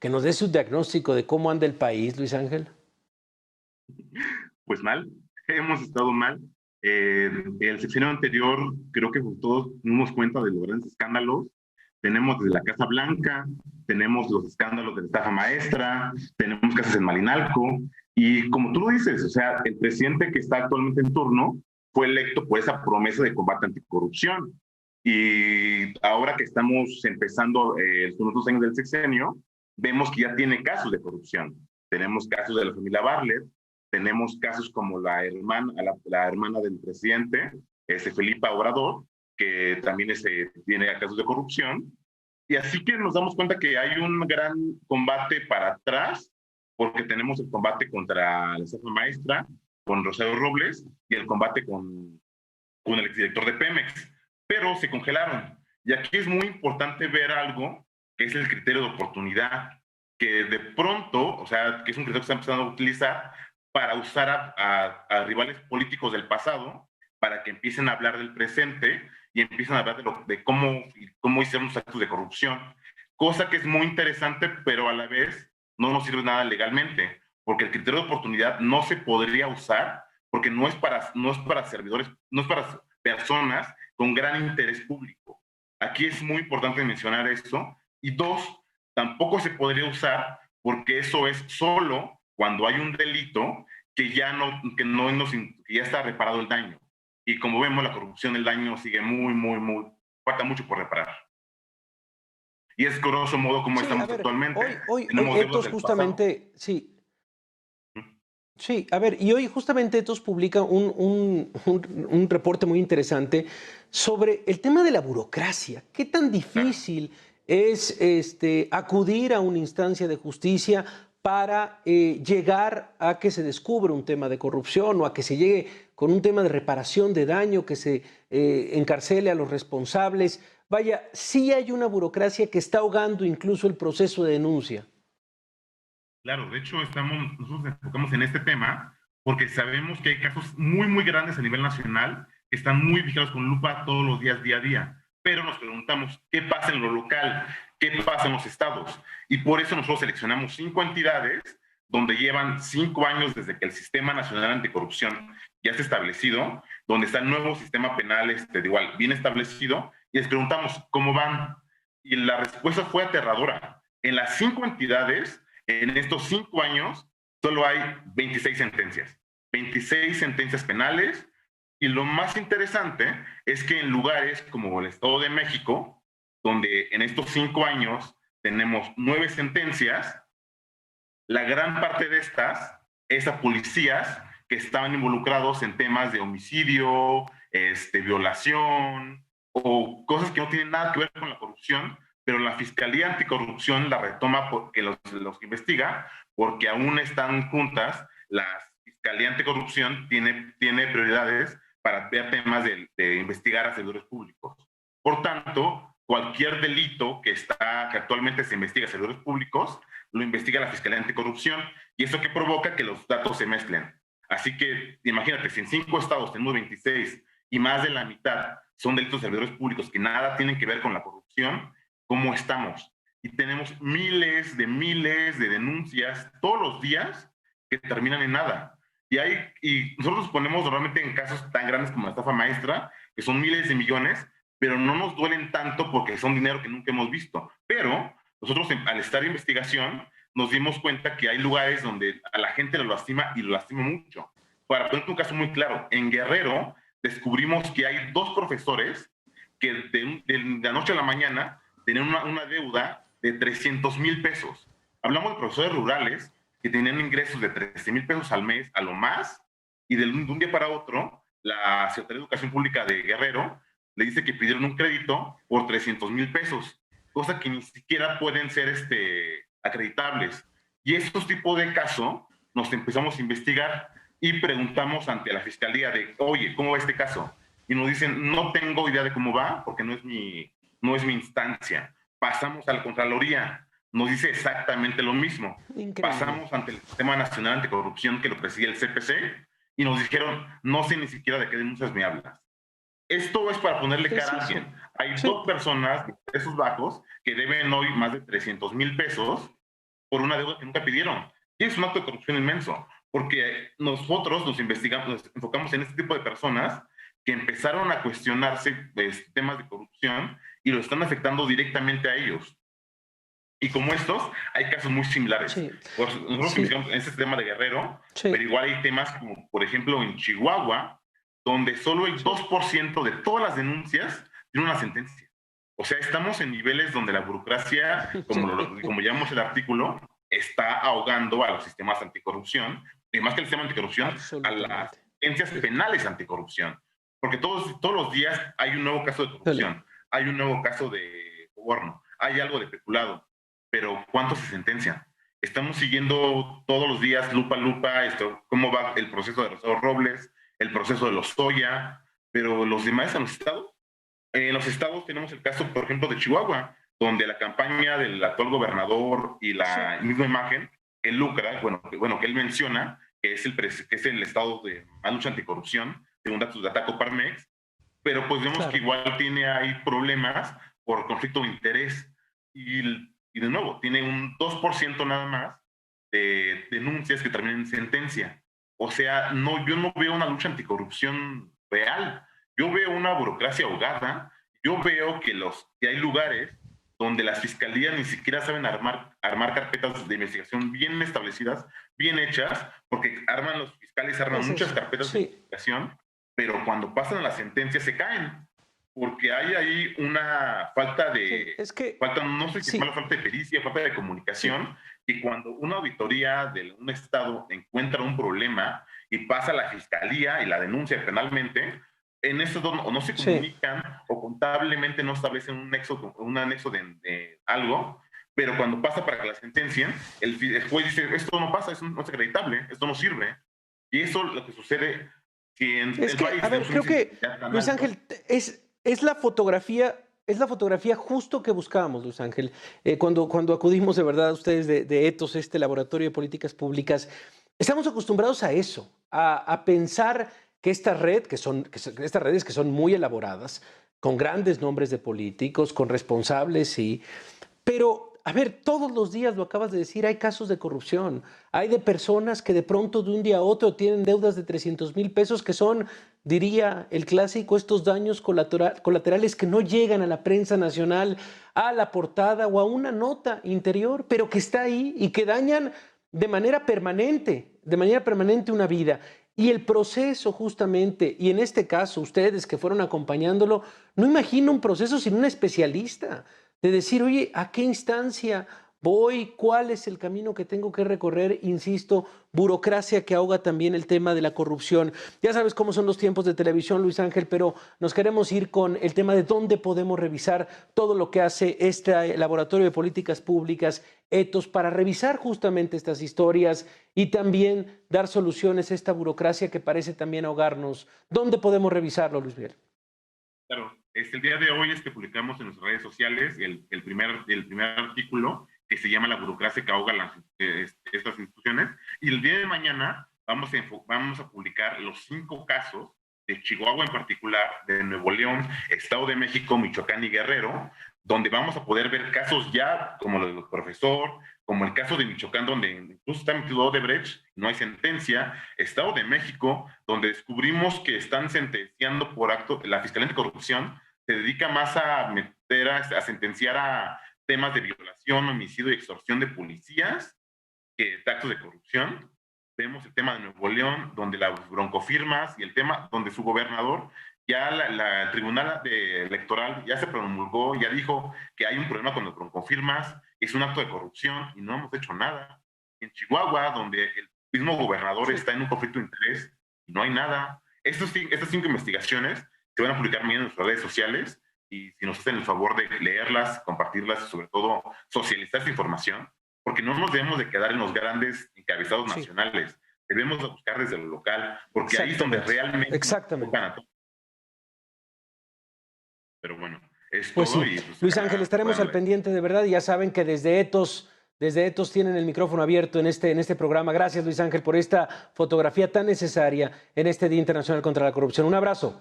que nos dé su diagnóstico de cómo anda el país, Luis Ángel. Pues mal, hemos estado mal. El sexenio anterior, creo que todos nos dimos cuenta de los grandes escándalos. Tenemos desde la Casa Blanca, tenemos los escándalos de la estafa maestra, tenemos casos en Malinalco, y como tú lo dices, o sea, el presidente que está actualmente en turno fue electo por esa promesa de combate anticorrupción. Y ahora que estamos empezando los últimos años del sexenio, vemos que ya tiene casos de corrupción. Tenemos casos de la familia Barlet, tenemos casos como la hermana del presidente, Felipa Obrador, que también tiene casos de corrupción. Y así que nos damos cuenta que hay un gran combate para atrás, porque tenemos el combate contra la estafa maestra, con Rosario Robles, y el combate con el exdirector de Pemex, pero se congelaron. Y aquí es muy importante ver algo que es el criterio de oportunidad, que de pronto, o sea, que es un criterio que está empezando a utilizar para usar a rivales políticos del pasado para que empiecen a hablar del presente y empiecen a hablar de cómo hicieron los actos de corrupción. Cosa que es muy interesante, pero a la vez no nos sirve nada legalmente, porque el criterio de oportunidad no se podría usar porque no es para servidores, no es para personas con gran interés público. Aquí es muy importante mencionar esto. Y dos, tampoco se podría usar porque eso es solo cuando hay un delito que ya está reparado el daño. Y como vemos, la corrupción, el daño sigue falta mucho por reparar. Y es grosso modo como Sí, a estamos ver, actualmente. hoy Tenemos deudas Ethos del pasado. justamente, sí, sí, a ver, y hoy justamente Ethos publica un reporte muy interesante sobre el tema de la burocracia. ¿Qué tan Claro. difícil es acudir a una instancia de justicia para llegar a que se descubra un tema de corrupción o a que se llegue con un tema de reparación de daño, que se encarcele a los responsables? Vaya, sí hay una burocracia que está ahogando incluso el proceso de denuncia. Claro, de hecho nosotros nos enfocamos en este tema porque sabemos que hay casos muy grandes a nivel nacional que están muy vigilados con lupa todos los días, día a día. Pero nos preguntamos, ¿qué pasa en lo local? ¿Qué pasa en los estados? Y por eso nosotros seleccionamos 5 entidades donde llevan 5 años desde que el Sistema Nacional Anticorrupción ya está establecido, donde está el nuevo sistema penal, igual, bien establecido, y les preguntamos, ¿cómo van? Y la respuesta fue aterradora. En las 5 entidades, en estos 5 años, solo hay 26 sentencias. 26 sentencias penales. Y lo más interesante es que en lugares como el Estado de México, donde en estos 5 años tenemos 9 sentencias, la gran parte de estas es a policías que estaban involucrados en temas de homicidio, violación o cosas que no tienen nada que ver con la corrupción, pero la Fiscalía Anticorrupción la retoma porque los investiga, porque aún están juntas. La Fiscalía Anticorrupción tiene prioridades para ver temas de investigar a servidores públicos. Por tanto, cualquier delito que actualmente se investiga a servidores públicos, lo investiga la Fiscalía Anticorrupción, y eso que provoca que los datos se mezclen. Así que imagínate, si en 5 estados tenemos 26 y más de la mitad son delitos de servidores públicos que nada tienen que ver con la corrupción, ¿cómo estamos? Y tenemos miles de denuncias todos los días que terminan en nada. Y nosotros nos ponemos normalmente en casos tan grandes como la estafa maestra, que son miles de millones, pero no nos duelen tanto porque son dinero que nunca hemos visto. Pero nosotros, al estar en investigación, nos dimos cuenta que hay lugares donde a la gente lo lastima y lo lastima mucho. Para poner un caso muy claro, en Guerrero descubrimos que hay 2 profesores que de la noche a la mañana tenían una deuda de 300,000 pesos. Hablamos de profesores rurales que tenían ingresos de 13,000 pesos al mes a lo más, y de un día para otro, la Secretaría de Educación Pública de Guerrero le dice que pidieron un crédito por 300,000 pesos, cosa que ni siquiera pueden ser acreditables. Y estos tipos de casos nos empezamos a investigar y preguntamos ante la fiscalía de, oye, ¿cómo va este caso? Y nos dicen, no tengo idea de cómo va porque no es mi instancia. Pasamos a la Contraloría, nos dice exactamente lo mismo. Increíble. Pasamos ante el Sistema Nacional Anticorrupción que lo preside el CPC y nos dijeron, no sé ni siquiera de qué denuncias me hablas. Esto es para ponerle ¿Qué es cara a eso? alguien. Hay Sí, dos personas de esos bajos que deben hoy más de 300,000 pesos por una deuda que nunca pidieron. Y es un acto de corrupción inmenso, porque nosotros nos investigamos, nos enfocamos en este tipo de personas que empezaron a cuestionarse pues, temas de corrupción y lo están afectando directamente a ellos. Y como estos, hay casos muy similares. sí, Pues nosotros sí, investigamos en este tema de Guerrero, pero sí, igual hay temas como, por ejemplo, en Chihuahua, donde solo el sí. 2% de todas las denuncias tiene una sentencia. O sea, estamos en niveles donde la burocracia, Sí, como llamamos el artículo, está ahogando a los sistemas anticorrupción, y más que el sistema anticorrupción, a las absolutamente. sentencias Sí. penales anticorrupción. Porque todos los días hay un nuevo caso de Híjole. corrupción, hay un nuevo caso de soborno, hay algo de peculado, pero ¿cuántos se sentencian? Estamos siguiendo todos los días, lupa a lupa, cómo va el proceso de Rosado Robles, el proceso de los Soya, pero los demás en los estados tenemos el caso, por ejemplo, de Chihuahua, donde la campaña del actual gobernador y Sí, la misma imagen, él lucra, que él menciona, que es el estado de más lucha anticorrupción, según datos de Ataco Parmex, pero pues vemos que claro. igual tiene ahí problemas por conflicto de interés y de nuevo, tiene un 2% nada más de denuncias que terminan en sentencia. O sea, no, yo no veo una lucha anticorrupción real, yo veo una burocracia ahogada, yo veo que hay lugares donde las fiscalías ni siquiera saben armar carpetas de investigación bien establecidas, bien hechas, porque los fiscales arman Es muchas eso. carpetas de Sí, investigación, pero cuando pasan a la sentencia se caen, porque hay ahí una sí. Es que, no sé qué sí, mala falta de pericia, falta de sí, comunicación, y cuando una auditoría de un estado encuentra un problema y pasa a la fiscalía y la denuncia penalmente, en eso o no se sí. comunican o contablemente no establecen un anexo de algo, pero cuando pasa para que la sentencien, el juez dice, esto no pasa, esto no es acreditable, esto no sirve. Y eso es lo que sucede si en Es el que, país a ver, tenemos un creo índice de que, inseguridad tan Luis alto. Ángel, es la fotografía justo que buscábamos, Luis Ángel. Cuando acudimos de verdad a ustedes de Ethos, este laboratorio de políticas públicas, estamos acostumbrados a eso, a pensar que esta red, estas redes que son muy elaboradas, con grandes nombres de políticos, con responsables, sí, pero, a ver, todos los días, lo acabas de decir, hay casos de corrupción. Hay de personas que de pronto de un día a otro tienen deudas de 300,000 pesos que son, diría el clásico, estos daños colaterales que no llegan a la prensa nacional, a la portada o a una nota interior, pero que está ahí y que dañan de manera permanente una vida. Y el proceso justamente, y en este caso ustedes que fueron acompañándolo, no imagino un proceso sin un especialista de decir, oye, ¿a qué instancia voy? ¿Cuál es el camino que tengo que recorrer? Insisto, burocracia que ahoga también el tema de la corrupción. Ya sabes cómo son los tiempos de televisión, Luis Ángel, pero nos queremos ir con el tema de dónde podemos revisar todo lo que hace este laboratorio de políticas públicas, Ethos, para revisar justamente estas historias y también dar soluciones a esta burocracia que parece también ahogarnos. ¿Dónde podemos revisarlo, Luis Miguel? Claro, el día de hoy publicamos en nuestras redes sociales el primer artículo que se llama La burocracia que ahoga estas instituciones, y el día de mañana vamos a publicar los 5 casos de Chihuahua en particular, de Nuevo León, Estado de México, Michoacán y Guerrero, donde vamos a poder ver casos ya como lo del profesor, como el caso de Michoacán, donde incluso está metido Odebrecht, no hay sentencia, Estado de México, donde descubrimos que están sentenciando por acto, la Fiscalía Anticorrupción se dedica más a sentenciar a temas de violación, homicidio y extorsión de policías que actos de corrupción. Vemos el tema de Nuevo León, donde las broncofirmas y el tema donde su gobernador, ya el Tribunal Electoral ya se promulgó, ya dijo que hay un problema con las broncofirmas, es un acto de corrupción y no hemos hecho nada. En Chihuahua, donde el mismo gobernador Sí. está en un conflicto de interés y no hay nada. Estas 5 investigaciones se van a publicar mañana en nuestras redes sociales, y si nos hacen el favor de leerlas, compartirlas y sobre todo socializar esta información, porque no nos debemos de quedar en los grandes encabezados Sí, nacionales, debemos de buscar desde lo local, porque ahí es donde exactamente, realmente nos tocan exactamente. a todos. Pero bueno, es Pues todo sí, y pues Luis Ángel, ojalá estaremos puedan al leer. pendiente de verdad y ya saben que desde Etos tienen el micrófono abierto en este programa. Gracias, Luis Ángel, por esta fotografía tan necesaria en este Día Internacional contra la Corrupción. Un abrazo.